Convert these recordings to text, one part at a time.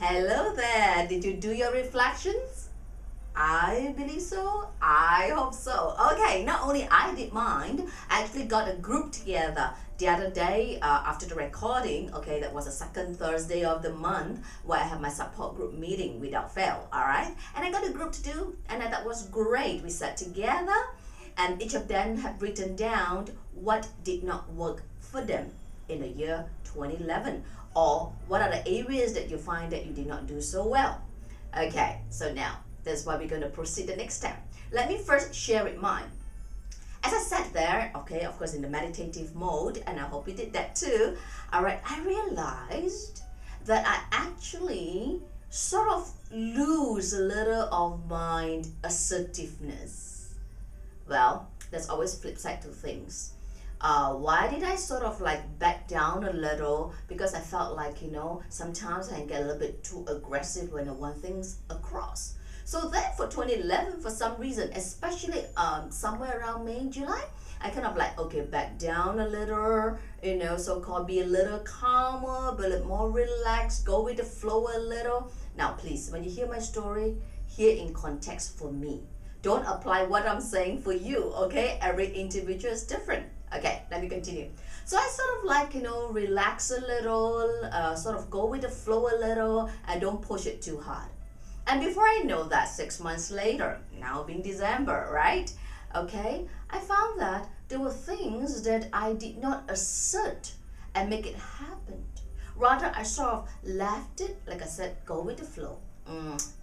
Hello there. Did you do your reflections? I believe so. I hope so. Okay, not only I did mine, I actually got a group together the other day after the recording. Okay, that was the second Thursday of the month where I have my support group meeting without fail. All right, and I got a group to do, and that was great. We sat together, and each of them had written down what did not work for them in the year 2011, or what are the areas that you find that you did not do so well. Okay, so now that's why we're going to proceed the next step. Let me first share it mine. As I sat there, okay, of course in the meditative mode, and I hope you did that too, all right, I realized that I actually sort of lose a little of my assertiveness. Well, there's always flip side to things. Why did I sort of like back down a little? Because I felt like, sometimes I can get a little bit too aggressive when I want things across. So then for 2011, for some reason, especially somewhere around May, July, I kind of like, okay, back down a little, so-called be a little calmer, be a little more relaxed, go with the flow a little. Now, please, when you hear my story, hear in context for me. Don't apply what I'm saying for you, okay? Every individual is different. Okay, let me continue. So I sort of like, relax a little, sort of go with the flow a little, and don't push it too hard. And before I know that, 6 months later, now being December, right? Okay, I found that there were things that I did not assert and make it happen. Rather, I sort of left it, like I said, go with the flow.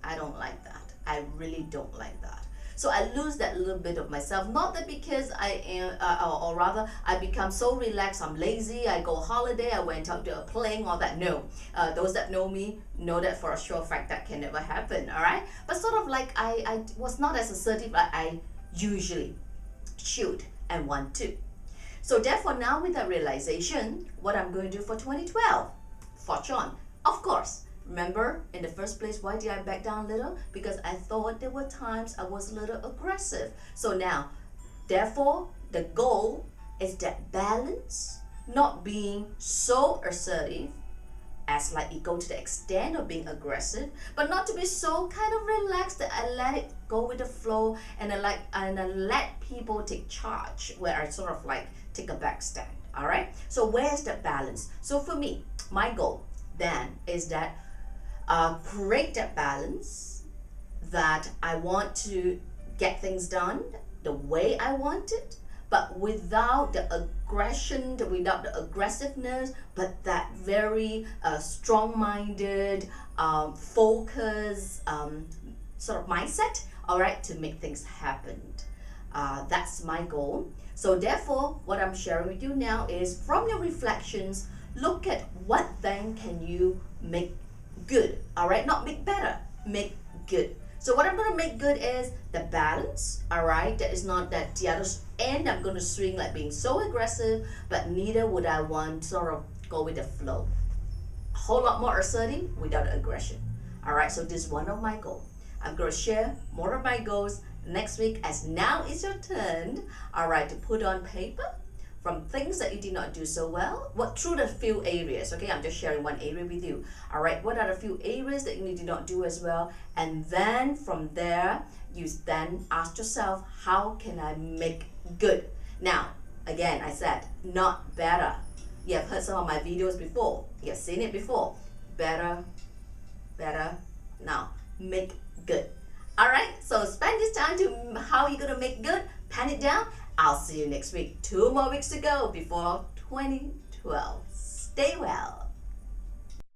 I don't like that. I really don't like that. So I lose that little bit of myself. Not that because I am, or rather, I become so relaxed, I'm lazy, I go holiday, I went out to a playing, all that. No. Those that know me know that for a sure fact that can never happen, all right? But sort of like I was not as assertive as I usually should and want to. So therefore now with that realization, what I'm going to do for 2012, Fortune, of course. Remember, in the first place, why did I back down a little? Because I thought there were times I was a little aggressive. So now, therefore, the goal is that balance, not being so assertive as like it go to the extent of being aggressive, but not to be so kind of relaxed that I let it go with the flow and I let people take charge, where I sort of like take a back stand. All right. So where's that balance? So for me, my goal then is that create that balance, that I want to get things done the way I want it, but without the aggression, without the aggressiveness, but that very strong-minded, focused sort of mindset, all right, to make things happen. That's my goal. So therefore, what I'm sharing with you now is, from your reflections, look at what then can you make good, all right? Not make better, make good. So what I'm going to make good is the balance, all right? That is not that the other end I'm going to swing like being so aggressive, but neither would I want sort of go with the flow. A whole lot more assertive without aggression, all right? So this is one of my goals. I'm going to share more of my goals next week, as now is your turn, all right, to put on paper from things that you did not do so well, through the few areas, okay? I'm just sharing one area with you, all right? What are the few areas that you did not do as well? And then from there, you then ask yourself, how can I make good? Now, again, I said, not better. You have heard some of my videos before. You have seen it before. Better, now, make good. All right, so spend this time to how you're gonna make good, pen it down. I'll see you next week. 2 more weeks to go before 2012. Stay well.